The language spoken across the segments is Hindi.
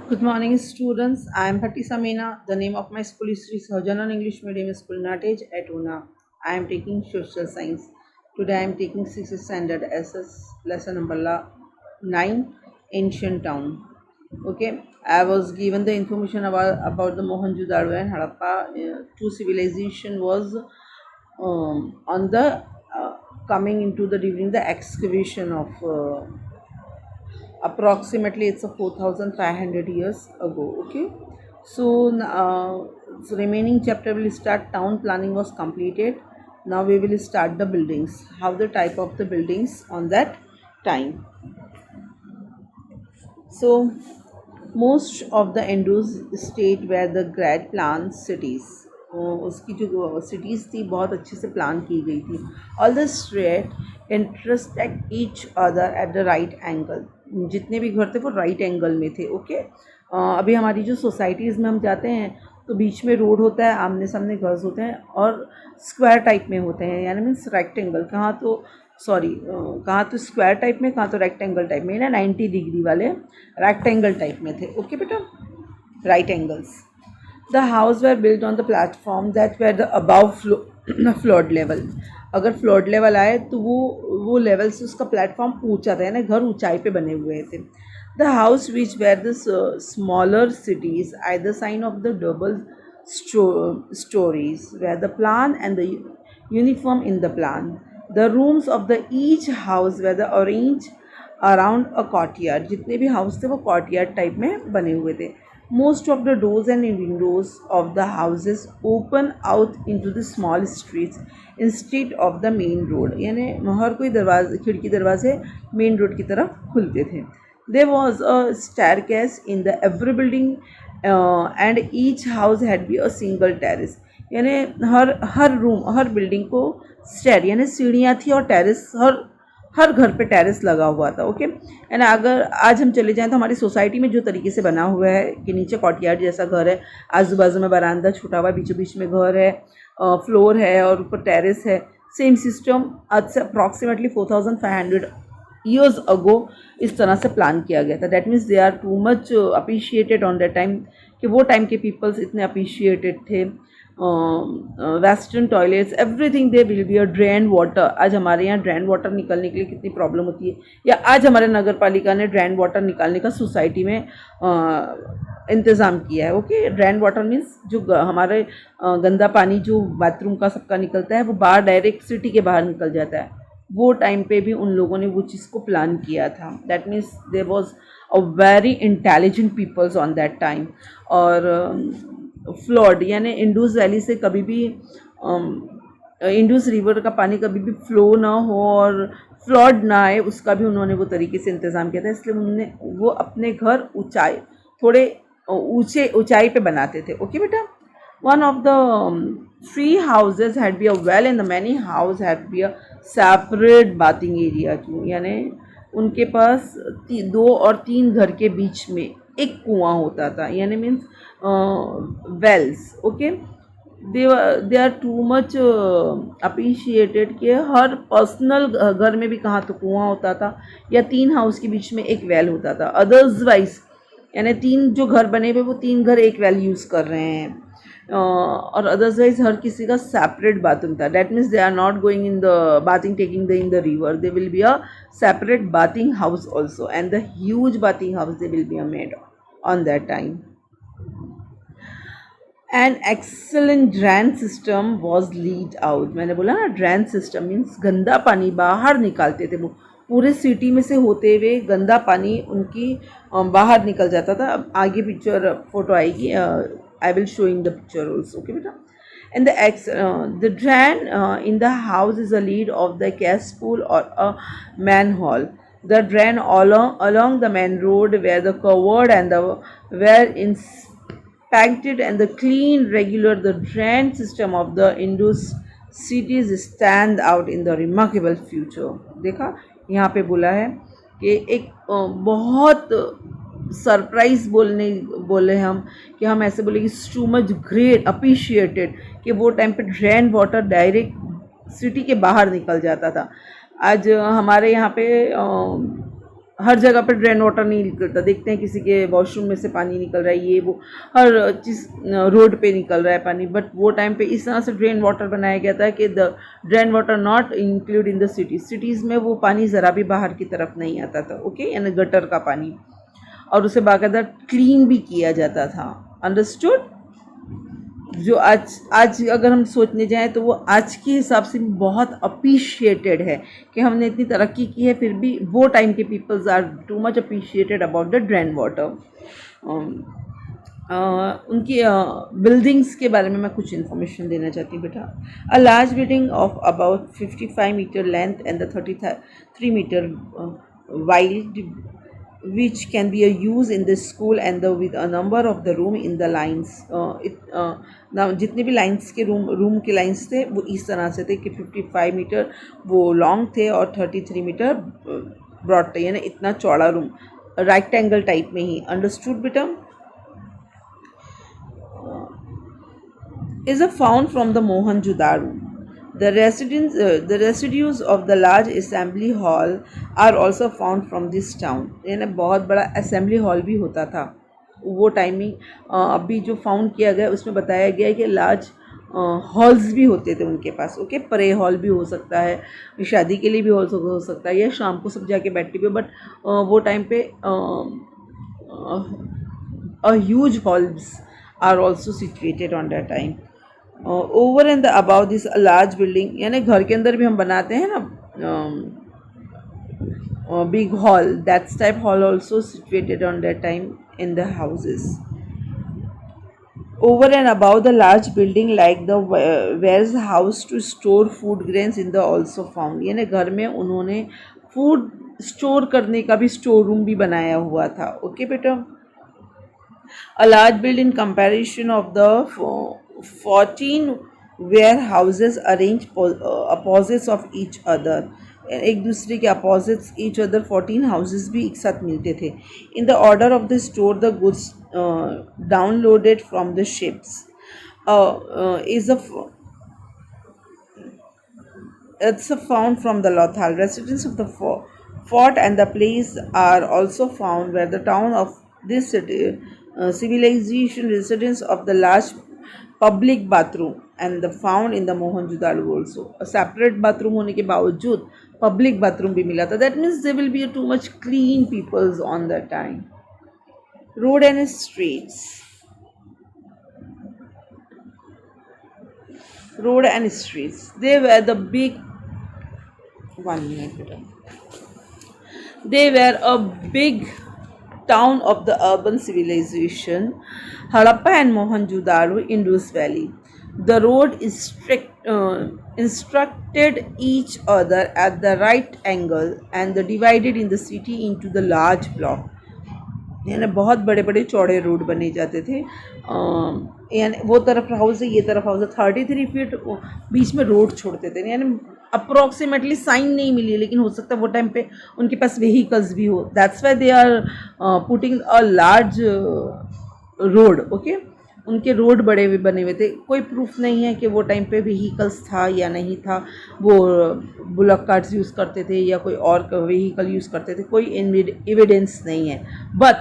Good morning, students. I am Bhatti Samina. The name of my school is Sri Sahajanan English Medium School, Natage at Una. I am taking social science. Today I am taking 6th standard SS lesson number 9, Ancient Town. Okay, I was given the information about the Mohenjo-daro and Harappa. Two civilization was on the coming into the during the excavation of approximately it's a 4500 years ago. Okay, so remaining chapter will start. Town planning was completed. Now we will start the buildings, how the type of the buildings on that time. So most of the Indus state where the great planned cities, उसकी जो cities थी बहुत अच्छे से प्लान की गई थी. All the street intersect each other at the right angle. जितने भी घर थे वो राइट एंगल में थे. ओके, अभी हमारी जो सोसाइटीज़ में हम जाते हैं तो बीच में रोड होता है, आमने सामने घर होते हैं और स्क्वायर टाइप में होते हैं, यानी मीन्स रेक्टेंगल. कहाँ तो स्क्वायर टाइप में, कहाँ तो रेक्टेंगल टाइप में ना, 90 डिग्री वाले रेक्टेंगल टाइप में थे. ओके बेटा, right angles. The house were built on the platform that were the above flood level. अगर फ्लोड लेवल आए तो वो लेवल से उसका प्लेटफॉर्म ऊंचा था, यानी घर ऊंचाई पे बने हुए थे. The house which were the smaller cities I the sign of the double stories where the plan and the uniform in the plan. The rooms of the each house were the arranged around a courtyard. जितने भी हाउस थे वो courtyard टाइप में बने हुए थे. Most of the doors and windows of the houses open out into the small streets instead of the main road. यानी हर कोई दरवाजे, खिड़की दरवाजे मेन रोड की तरफ खुलते थे. There was a staircase in the every building and each house had be a single terrace. यानी हर रूम, हर बिल्डिंग को स्टेयर यानी सीढ़ियाँ थी और टेरेस, हर घर पे टेरेस लगा हुआ था. ओके, एंड अगर आज हम चले जाएं तो हमारी सोसाइटी में जो तरीके से बना हुआ है कि नीचे कॉर्टयार्ड जैसा घर है, आजू बाजू में बरामदा छूटा हुआ, बीचों बीच में घर है, फ्लोर है और ऊपर टेरेस है. सेम सिस्टम आज से अप्रॉक्सीमेटली 4500 ईयर्स अगो इस तरह से प्लान किया गया था. That means they are too much appreciated on that time, कि वो टाइम के पीपल्स इतने अप्रिशिएटेड थे. Western toilets, everything they will be a drain water. आज हमारे यहाँ ड्रेन वाटर निकलने के लिए कितनी प्रॉब्लम होती है, या आज हमारे नगर पालिका ने ड्रेन वाटर निकालने का सोसाइटी में इंतज़ाम किया है. ओके, ड्रेन वाटर मीन्स जो हमारे गंदा पानी जो बाथरूम का सबका निकलता है वो बाहर डायरेक्ट सिटी के बाहर निकल जाता है. वो टाइम पे भी उन लोगों ने वो चीज़ को प्लान किया था. That means there was a very intelligent peoples on that time. और फ्लड यानी इंडस वैली से कभी भी इंडस रिवर का पानी कभी भी फ्लो ना हो और फ्लड ना आए, उसका भी उन्होंने वो तरीके से इंतज़ाम किया था. इसलिए उन्होंने वो अपने घर थोड़े ऊंचाई पे बनाते थे. ओके बेटा, one of the three houses had be a well and the many house had be a separate bathing area too. यानी उनके पास 2 और 3 घर के बीच में एक कुआं होता था, यानी means wells. Okay, they are too much appreciated कि हर पर्सनल घर में भी कहाँ तो कुआं होता था या 3 हाउस के बीच में एक वेल होता था. अदरवाइज यानी 3 जो घर बने हुए वो 3 घर एक वेल यूज़ कर रहे हैं, और अदरवाइज हर किसी का सेपरेट बाथरूम था. That means they are not going in the bathing taking the in the river. They will be a separate bathing house also and the huge bathing house they will be a made on that time. An excellent drain system was lead out. मैंने बोला ना, ड्रेन सिस्टम मीन्स गंदा पानी बाहर निकालते थे. वो पूरे सिटी में से होते हुए गंदा पानी उनकी बाहर निकल जाता था. अब आगे पिक्चर फोटो आएगी, I will show in the picture also. Okay beta, and the drain in the house is a lead of the cesspool or a manhole. The drain along the main road where the covered and the were inspected and the clean regular. The drain system of the Indus cities stand out in the remarkable future. देखा यहाँ पे बोला है कि एक बहुत सरप्राइज बोले हम, कि हम ऐसे बोले कि टू मच ग्रेट अप्रिशिएटेड कि वो टाइम पे ड्रेन वाटर डायरेक्ट सिटी के बाहर निकल जाता था. आज हमारे यहाँ पे हर जगह पर ड्रेन वाटर नहीं निकलता, देखते हैं किसी के वॉशरूम में से पानी निकल रहा है, ये वो हर चीज़ रोड पे निकल रहा है पानी। बट वो टाइम पे इस तरह से ड्रेन वाटर बनाया गया था कि the drain water not include in the cities में वो पानी ज़रा भी बाहर की तरफ नहीं आता था, ओके, यानी गटर का पानी, और उसे बाकायदा क्लीन भी किया जाता था। अंडरस्टूड? जो आज अगर हम सोचने जाएं तो वो आज के हिसाब से भी बहुत अप्रिशिएटेड है कि हमने इतनी तरक्की की है, फिर भी वो टाइम के peoples are too much appreciated about the drain water. उनकी बिल्डिंग्स के बारे में मैं कुछ इन्फॉर्मेशन देना चाहती हूँ बेटा। A large building of about 55 metre length and the 33 metre wide which can be used in the school and with a number of the room in the lines। जितने भी लाइंस के रूम के लाइंस थे वो इस तरह से थे कि 55 मीटर वो लॉन्ग थे और 33 मीटर ब्रॉड थे, यानी इतना चौड़ा रूम, राइट एंगल टाइप में ही। अंडरस्टूड बेटा? is a found from the Mohenjo-daro। The residues of the large assembly hall are also found from this town। यानी बहुत बड़ा assembly hall भी होता था वो टाइमिंग। अभी जो फाउंड किया गया उसमें बताया गया है कि लार्ज हॉल्स भी होते थे उनके पास, ओके। प्रे हॉल भी हो सकता है, शादी के लिए भी हो सकता है, या शाम को सब जाके बैठे हुए, बट वो टाइम पे huge halls are also situated on that time. Over and about this large building, यानी घर के अंदर भी हम बनाते हैं ना big hall, that's type hall also situated on that time in the houses। Over and above the large building like the warehouse to store food grains in the also found। यानी घर में उन्होंने फूड स्टोर करने का भी स्टोर रूम भी बनाया हुआ था, ओके बेटा। A large building in comparison of the 14 warehouses arranged opposites of each other। एक दूसरे के अपोजिट्स ईच अदर 14 हाउसेस भी एक साथ मिलते थे। In the order of the store the goods downloaded from the ships is it's found from the Lothal residents of the fort and the place are also found where the town of this city, civilization residents of the large public bathroom and the found in the Mohenjo-daro also। A separate bathroom होने के बावजूद public bathroom भी मिला था। That means there will be too much clean peoples on that time। Road and streets। Road and streets, they were the big 1 minute. They were a big town of the urban civilization Harappa and Mohenjo-daro Indus Valley। The road instructed each other at the right angle and divided in the city into the large block। यानी बहुत बड़े बड़े चौड़े रोड बने जाते थे, यानी वो तरफ हाउस है ये तरफ हाउस है, 33 फीट बीच में रोड छोड़ते थे। यानी अप्रॉक्सीमेटली साइन नहीं मिली, लेकिन हो सकता है वो टाइम पे उनके पास व्हीकल्स भी हो, that's why they are putting a large road, okay. उनके रोड बड़े हुए बने हुए थे। कोई प्रूफ नहीं है कि वो टाइम पे व्हीकल्स था या नहीं था, वो बुलक कार्ट्स यूज़ करते थे या कोई और व्हीकल यूज़ करते थे, कोई एविडेंस नहीं है। But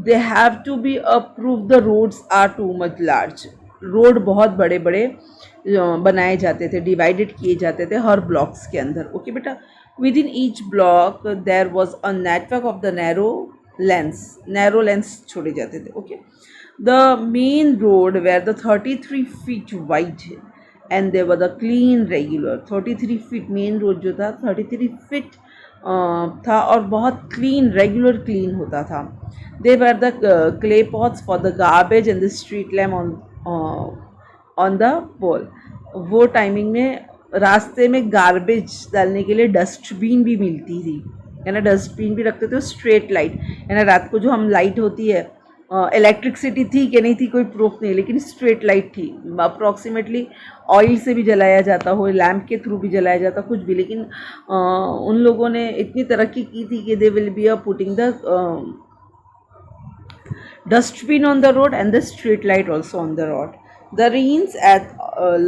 they have to be a proof the roads are too much large. Road बहुत बड़े बड़े बनाए जाते थे, डिवाइडेड किए जाते थे हर ब्लॉक्स के अंदर, ओके बेटा। Within each block there was a network of the narrow lanes छोड़े जाते थे, okay. The main road were the 33 feet wide and they were the clean regular। 33 feet main road जो था 33 feet था और बहुत क्लीन रेगुलर क्लीन होता था। They were the clay pots for the garbage and the street lamp on the pole। वो टाइमिंग में रास्ते में गार्बेज डालने के लिए डस्टबिन भी मिलती थी, यानी डस्टबिन भी रखते थे। स्ट्रेट लाइट, यानी रात को जो हम लाइट होती है, इलेक्ट्रिसिटी थी कि नहीं थी कोई प्रूफ नहीं, लेकिन स्ट्रेट लाइट थी। अप्रॉक्सीमेटली ऑयल से भी जलाया जाता हो, लैम्प के थ्रू भी जलाया जाता, कुछ भी, लेकिन उन लोगों ने इतनी तरक्की की थी कि दे will be putting the dustbin on the road and the street light also on the road। The ruins at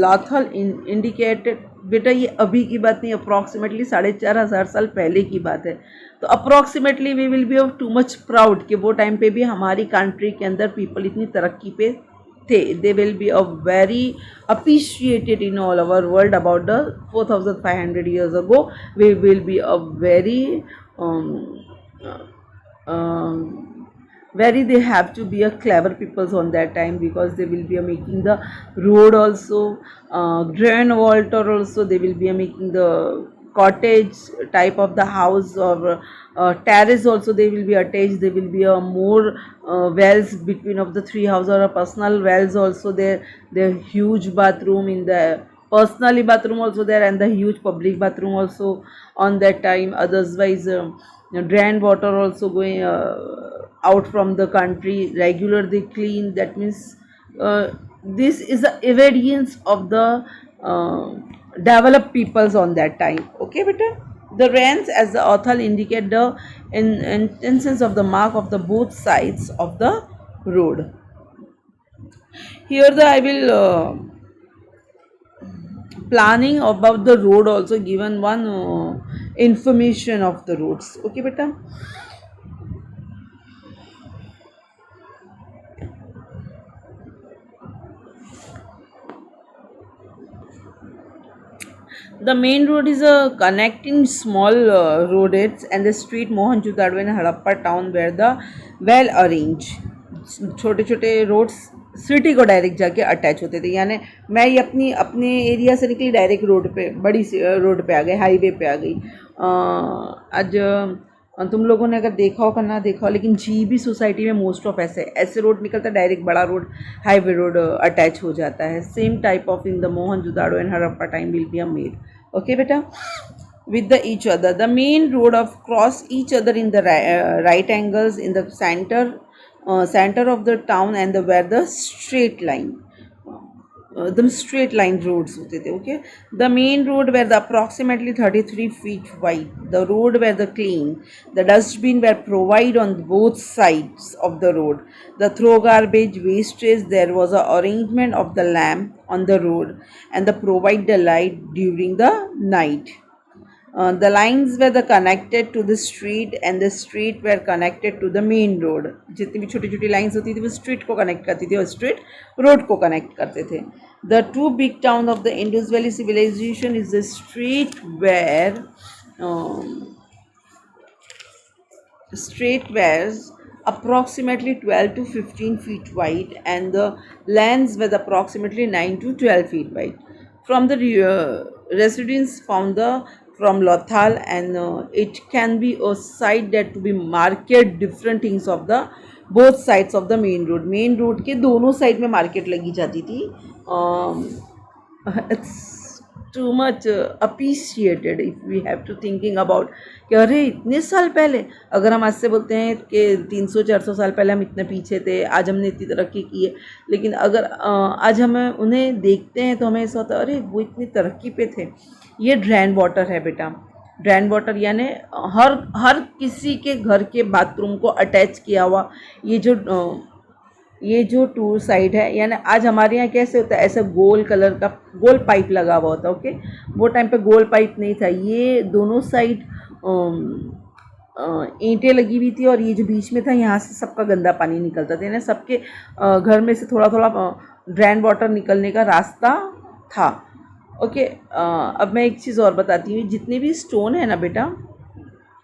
Lothal indicated बेटा ये अभी की बात नहीं, अप्रॉक्सीमेटली 4,500 साल पहले की बात है। तो approximately we will be of too much proud कि वो टाइम पे भी हमारी कंट्री के अंदर पीपल इतनी तरक्की पे थे। दे will be a very appreciated in all our world about the 4,500 years ago. We will be a very very they have to be a clever peoples on that time, because they will be making the road also, grand water also, they will be making the cottage type of the house, or terrace also they will be attached. There will be a more wells between of the three houses, or a personal wells also there. There huge bathroom in the personally bathroom also there, and the huge public bathroom also on that time. Otherwise drain water also going out from the country regular they clean. That means this is the evidence of the developed peoples on that time. Okay beta, the rains as the author indicate the intentions of the mark of the both sides of the road. Here the I will planning about the road also given one information of the roads. Okay beta, the main road is a connecting small roads and the street Mohenjo-daro in Harappa town where the well arranged छोटे छोटे रोड्स सिटी को डायरेक्ट जाके अटैच होते थे। यानी मैं ये अपने एरिया से निकली डायरेक्ट रोड पे, बड़ी रोड पे आ गई, हाईवे पे आ गई। आज तुम लोगों ने अगर देखा हो, ना देखा हो, लेकिन जीबी सोसाइटी में मोस्ट ऑफ ऐसे ऐसे रोड निकलता है, डायरेक्ट बड़ा रोड हाईवे रोड अटैच हो जाता है। Same type of in the Mohenjodaro and Harappa time will be made. Okay बेटा, with the each other the main road of cross each other in the right angles in the center of the town, and where the straight line the straight line roads होते थे। okay, the main road were the approximately 33 feet wide, the road were the clean, the dustbin were provided on both sides of the road, the throw garbage wastage, there was a arrangement of the lamp on the road, and the provide the light during the night. The lines were the connected to the street, and the street were connected to the main road. जितनी भी छोटी छोटी लाइन्स होती थी वो स्ट्रीट को कनेक्ट करती थी और स्ट्रीट रोड को कनेक्ट करते थे। The two big towns of the Indus Valley civilization is the street were approximately 12 to 15 feet wide, and the lands were approximately 9 to 12 feet wide. From the residents found the from Lothal, and it can be a site that to be market different things of the both sides of the main road. Main road के दोनों साइड में मार्केट लगी जाती थी। It's too much appreciated if we have to thinking about कि अरे इतने साल पहले, अगर हम आज से बोलते हैं कि 300-400 साल पहले हम इतने पीछे थे, आज हमने इतनी तरक्की की है, लेकिन अगर आज हम उन्हें देखते हैं तो हमें ऐसा होता है अरे वो इतनी तरक्की पे थे। ये ड्रेन वाटर है बेटा, ड्रेन वाटर यानी हर किसी के घर के बाथरूम को अटैच किया हुआ ये जो टूर साइड है। यानी आज हमारे यहाँ कैसे होता है, ऐसा गोल कलर का गोल पाइप लगा हुआ होता है। ओके, वो टाइम पे गोल पाइप नहीं था, ये दोनों साइड ईंटें लगी हुई थी, और ये जो बीच में था यहाँ से सबका गंदा पानी निकलता था। यानी सबके घर में से थोड़ा थोड़ा ड्रेन वाटर निकलने का रास्ता था। ओके, अब मैं एक चीज़ और बताती हूँ, जितने भी स्टोन है ना बेटा,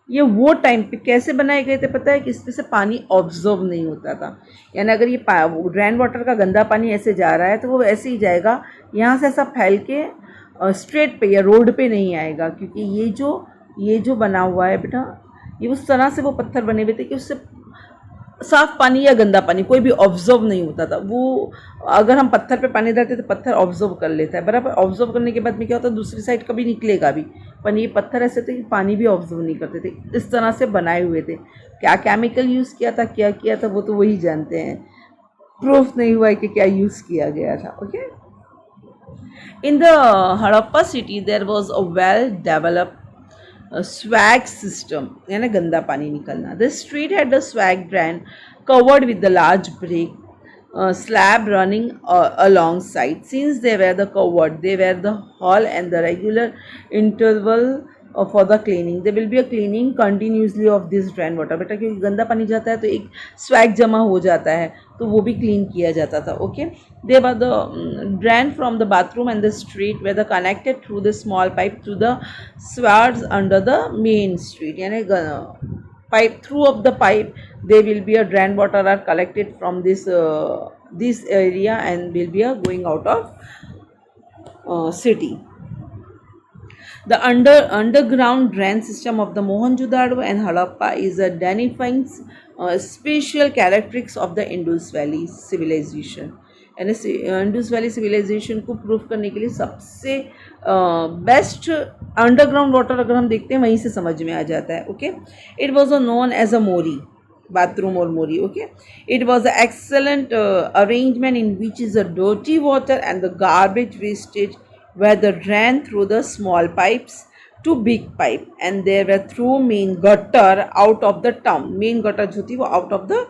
ये वो टाइम पे कैसे बनाए गए थे पता है कि इसमें से पानी ऑब्जर्व नहीं होता था। यानी अगर ये ड्रेन वाटर का गंदा पानी ऐसे जा रहा है तो वो ऐसे ही जाएगा, यहाँ से ऐसा फैल के स्ट्रेट पे या रोड पे नहीं आएगा, क्योंकि ये जो बना हुआ है बेटा, ये उस तरह से वो पत्थर बने हुए थे कि उससे साफ पानी या गंदा पानी कोई भी ऑब्जर्व नहीं होता था। वो अगर हम पत्थर पे पानी डालते तो पत्थर ऑब्जर्व कर लेता है, बराबर। ऑब्जर्व करने के बाद में क्या होता है, दूसरी साइड कभी निकलेगा भी, पर ये पत्थर ऐसे थे कि पानी भी ऑब्जर्व नहीं करते थे। इस तरह से बनाए हुए थे। क्या केमिकल यूज़ किया था, क्या किया था, वो तो वही जानते हैं। प्रूफ नहीं हुआ है कि क्या यूज़ किया गया था। Okay, in the Harappa city there was a well developed swag system, यानी गंदा पानी निकलना। The street had a swag drain covered with the large brick slab running alongside. Since they were the covered, they were the hall and the regular interval for the cleaning. There will be a cleaning continuously of this drain water. बेटा क्योंकि गंदा पानी जाता है तो एक स्वैग जमा हो जाता है, तो वो भी क्लीन किया जाता था. Okay, they were the drain from the bathroom and the street were the connected through the small pipe to the sewers under the main street. यानी pipe through of the pipe there will be a drain water are collected from this area and will be going out of city. The underground drain system of the Mohenjo-daro and Harappa is a identifying special characteristics of the Indus Valley civilization. यानी इंडस वैली सिविलाइजेशन को प्रूव करने के लिए सबसे बेस्ट अंडरग्राउंड वाटर अगर हम देखते हैं वहीं से समझ में आ जाता है. Okay, it was known as a mori, bathroom or mori. Okay, it was an excellent arrangement in which is a dirty water and the garbage wastage were the ran through the small pipes to big pipe and there were through main gutter out of the town. Main gutter जो थी वो out of the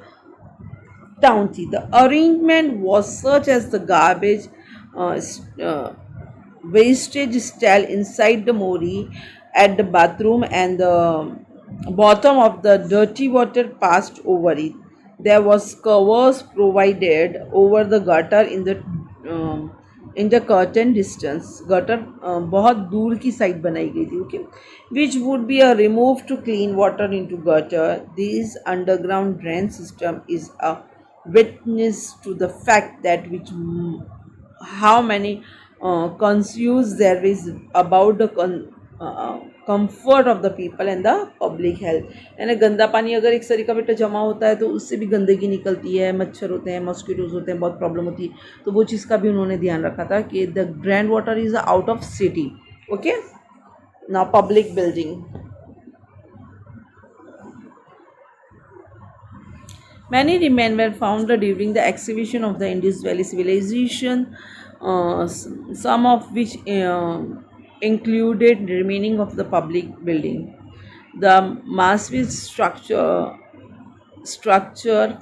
town थी. The arrangement was such as the garbage wastage stall inside the mori at the bathroom and the bottom of the dirty water passed over it. There was covers provided over the gutter in the curtain distance. Gutter बहुत दूर की साइड बनाई गई थी. Okay, which would be a remove to clean water into gutter. This underground drain system is a witness to the fact that which how many concerns there is about the comfort of the people and the public health. यानी गंदा पानी अगर एक सरी का बेटा जमा होता है तो उससे भी गंदगी निकलती है, मच्छर होते हैं, मॉस्किटोज होते हैं, बहुत प्रॉब्लम होती है. तो वो चीज़ का भी उन्होंने ध्यान रखा था कि the grand water is out of city. Okay, now public building. Many remains were found during the excavation of the Indus Valley civilization, some of which included remaining of the public building. The massive structure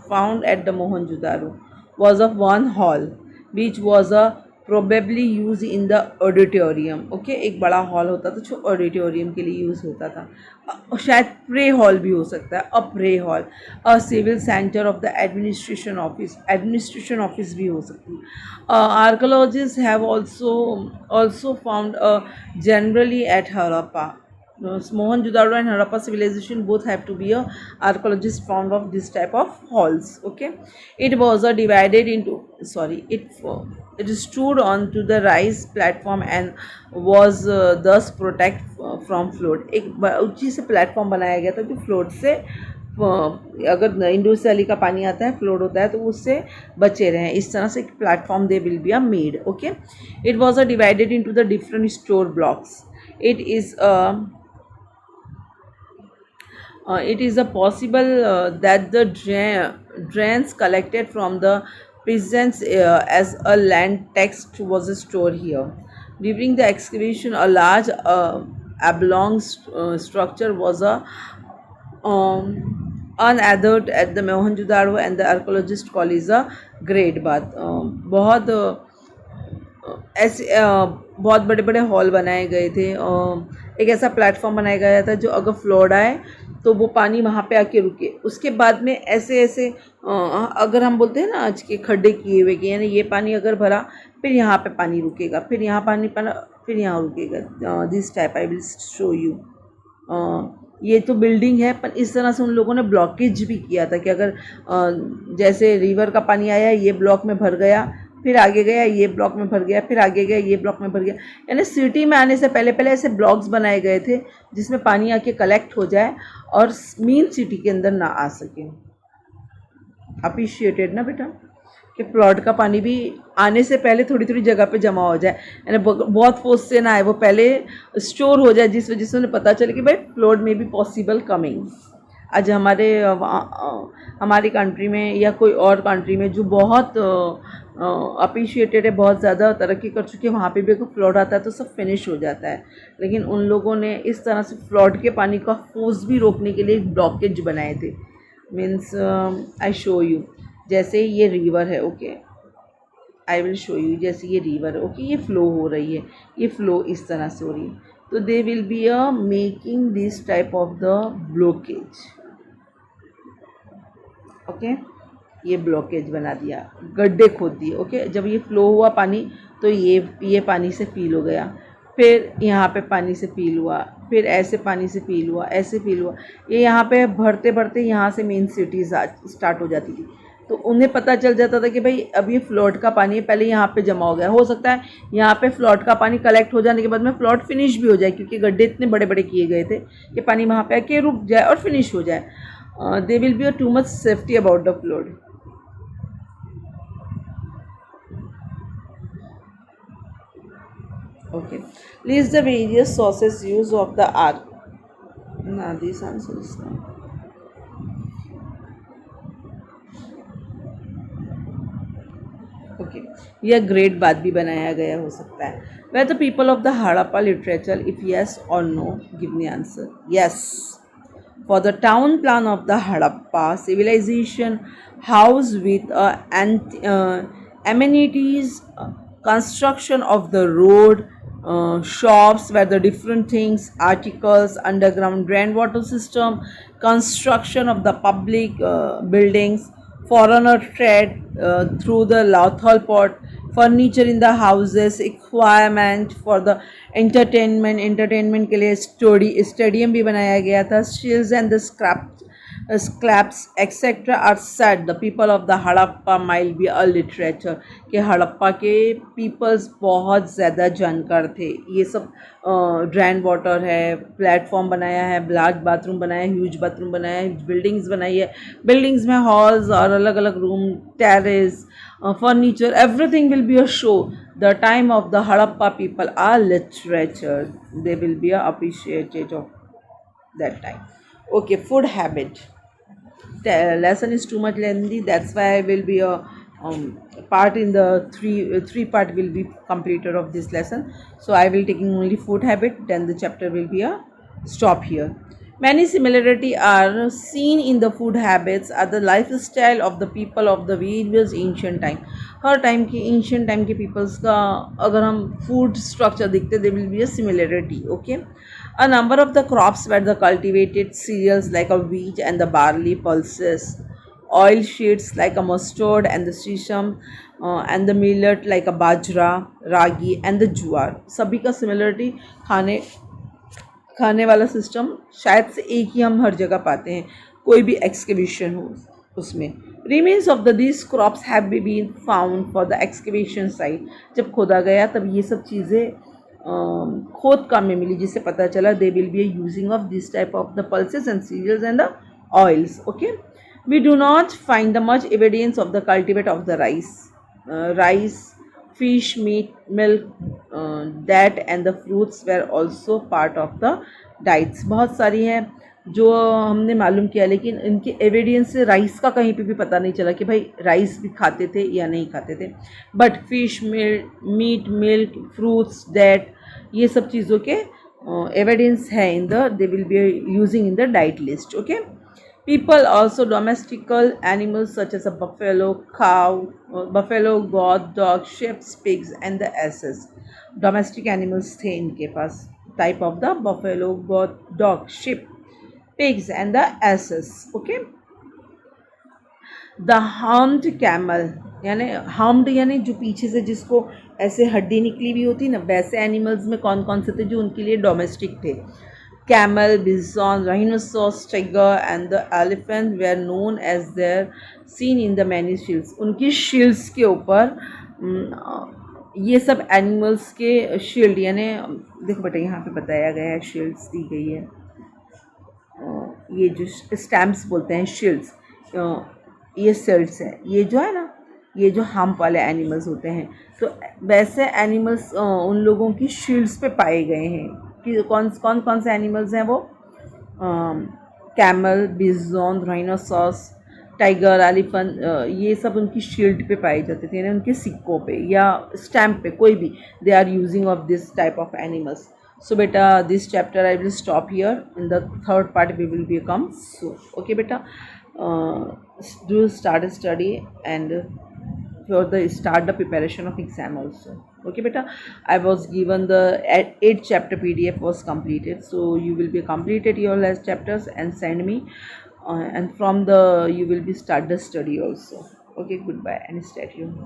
found at the Mohenjo-daro was of one hall, which was probably used in the auditorium. Okay, एक बड़ा हॉल होता था जो ऑडिटोरियम के लिए यूज़ होता था. शायद प्रे हॉल भी हो सकता है, a pray hall, a civil centre of the administration office भी हो सकती है. Archaeologist have also found generally at Harappa. Mohenjo-daro and Harappa civilization both have to be a archaeologist found of this type of halls. Okay, it was divided into it stood on to the rise platform and was thus protect from flood. एक ऊंची से प्लेटफॉर्म बनाया गया था जो फ्लोड से अगर इंडस वैली का पानी आता है, फ्लोड होता है, तो उससे बचे रहें. इस तरह से एक platform they will be a made. Okay, it was divided into the different store blocks. It is possible that the drains collected from the peasants as a land tax was stored here. During the excavation, a large oblong structure was unearthed at the Mohenjo-daro and the archaeologists call is a great bath. बहुत बड़े बड़े हॉल बनाए गए थे. एक ऐसा प्लेटफॉर्म बनाया गया था जो अगर फ्लोड आए तो वो पानी वहाँ पे आके रुके. उसके बाद में ऐसे अगर हम बोलते हैं ना आज के खड्डे किए हुए कि यानी ये पानी अगर भरा फिर यहाँ पे पानी रुकेगा, फिर यहाँ पानी फिर यहाँ रुकेगा. This type I will show you. ये तो बिल्डिंग है, पर इस तरह से उन लोगों ने ब्लॉकेज भी किया था कि अगर जैसे रिवर का पानी आया, ये ब्लॉक में भर गया, फिर आगे गया, ये ब्लॉक में भर गया, फिर आगे गया, ये ब्लॉक में भर गया. यानी सिटी में आने से पहले ऐसे ब्लॉक्स बनाए गए थे जिसमें पानी आके कलेक्ट हो जाए और मेन सिटी के अंदर ना आ सके. अप्रिशिएटेड ना बेटा कि फ्लड का पानी भी आने से पहले थोड़ी थोड़ी जगह पे जमा हो जाए, यानी बहुत फोर्स से ना आए, वो पहले स्टोर हो जाए, जिस वजह से उन्हें पता चले कि भाई फ्लड में भी पॉसिबल कमिंग. आज हमारी कंट्री में या कोई और कंट्री में जो बहुत अप्रिशिएटेड है, बहुत ज़्यादा तरक्की कर चुकी है, वहाँ पे भी अगर फ्लड आता है तो सब फिनिश हो जाता है. लेकिन उन लोगों ने इस तरह से फ्लड के पानी का फोर्स भी रोकने के लिए एक ब्लॉकेज बनाए थे. मीन्स आई शो यू, जैसे ये रिवर है, okay, I will show you, जैसे ये रिवर है, ओके, ये फ्लो हो रही है, ये फ्लो इस तरह से हो रही है, तो दे will be a making this type of the blockage, okay, ये ब्लॉकेज बना दिया, गड्ढे खोद दिए, ओके। जब ये फ्लो हुआ पानी तो ये पानी से फील हो गया, फिर यहाँ पे पानी से फील हुआ, फिर ऐसे पानी से फील हुआ, ऐसे फील हुआ, ये यहाँ पे भरते भरते यहाँ से मेन सिटीज़ स्टार्ट हो जाती थी। तो उन्हें पता चल जाता था कि भाई अब ये फ्लड का पानी है, पहले यहाँ पे जमा हो गया, हो सकता है यहाँ पे फ्लड का पानी कलेक्ट हो जाने के बाद में फ्लड फिनिश भी हो जाए, क्योंकि गड्ढे इतने बड़े बड़े किए गए थे कि पानी वहाँ पे आके रुक जाए और फिनिश हो जाए। दे will be a too much safety about the flood. Okay, list the various sources use of the ark. Nah, this answer is not. Okay, यह ग्रेट बात भी बनाया गया हो सकता है। Where the people of the Harappa literature, if yes or no, give me answer. Yes. For the town plan of the Harappa civilization, house with amenities, construction of the road, shops where the different things, articles, underground rainwater system, construction of the public buildings, foreigner trade through the Lauthal port, furniture in the houses, requirement for the entertainment के लिए स्टेडियम भी बनाया गया था, shields and the scraps etc are said the people of the Harappa might be a literature, कि हड़प्पा के पीपल्स बहुत ज़्यादा जानकार थे। ये सब ड्रेन वाटर है, प्लेटफॉर्म बनाया है, ब्लार्ज बाथरूम बनाया है, ह्यूज बाथरूम बनाया है, बिल्डिंग्स बनाई है, बिल्डिंग्स में हॉल्स और अलग अलग room, terrace, furniture, everything will be a show. The time of the Harappa people are literature, they will be appreciated of that time. Okay, food habit. The lesson is too much lengthy, that's why I will be a part in the three part will be completed of this lesson. So I will taking only food habit, then the chapter will be a stop here. Many similarity are seen in the food habits are the lifestyle of the people of the various ancient time. Her time की ancient time के peoples का अगर हम food structure देखते, there will be a similarity. Okay, a number of the crops were the cultivated cereals like a wheat and the barley, pulses, oil sheets like a mustard and the sesame, and the millet like a bajra, ragi and the ज्वार. सभी का similarity खाने वाला सिस्टम शायद से एक ही हम हर जगह पाते हैं, कोई भी एक्सकेवेशन हो उसमें। Remains of the this crops have been found for the excavation site, जब खोदा गया तब ये सब चीज़ें खोद काम में मिली, जिससे पता चला they will be using of this type of the pulses and cereals and the oils. Okay, we do not find the much evidence of the cultivate of the rice, fish, meat, milk, that and the fruits were also part of the diets. बहुत सारी हैं जो हमने मालूम किया, लेकिन इनके एविडेंस से राइस का कहीं पे भी पता नहीं चला कि भाई राइस भी खाते थे या नहीं खाते थे। But fish, meat, milk, fruits, date, ये सब चीज़ों के एविडेंस है in the they will be using in the diet list. Okay, people also domestical animals such as a buffalo, goat, dog, sheep, pigs and the asses. Domestic animals थे इनके पास, type of the buffalo, goat, dog, sheep, pigs and the asses. Okay, the humped camel, यानी humped यानी जो पीछे से जिसको ऐसे हड्डी निकली हुई होती ना, वैसे एनिमल्स में कौन कौन से थे जो उनके लिए डोमेस्टिक थे? Camel, bison, rhinoceros, tiger and the elephant were known as their seen in the many shields. उनकी shields के ऊपर ये सब एनिमल्स के शील्ड, यानी देखो बेटा यहाँ पे बताया गया है, शील्ड्स दी गई है, ये जो स्टैम्प्स बोलते हैं शील्ड्स, ये शील्ड्स है, ये जो है ना, ये जो हम्प वाले एनिमल्स होते हैं, तो वैसे एनिमल्स उन लोगों की शील्ड्स पे पाए गए हैं कि कौन से एनिमल्स हैं वो? कैमल, बिजॉन, राइनोसॉस, टाइगर, एलिफेंट, ये सब उनकी शील्ड पे पाए जाते थे, यानी उनके सिक्कों पे या स्टैम्प पे, कोई भी, they are using of this type of animals. So बेटा this chapter I will stop here, in the third part we will be come so. Okay बेटा, do start a study and for the start the preparation of exam also. Okay beta, I was given the 8 chapter PDF was completed, so you will be completed your last chapters and send me, and from the you will be start the study also. Okay, goodbye and stay tuned.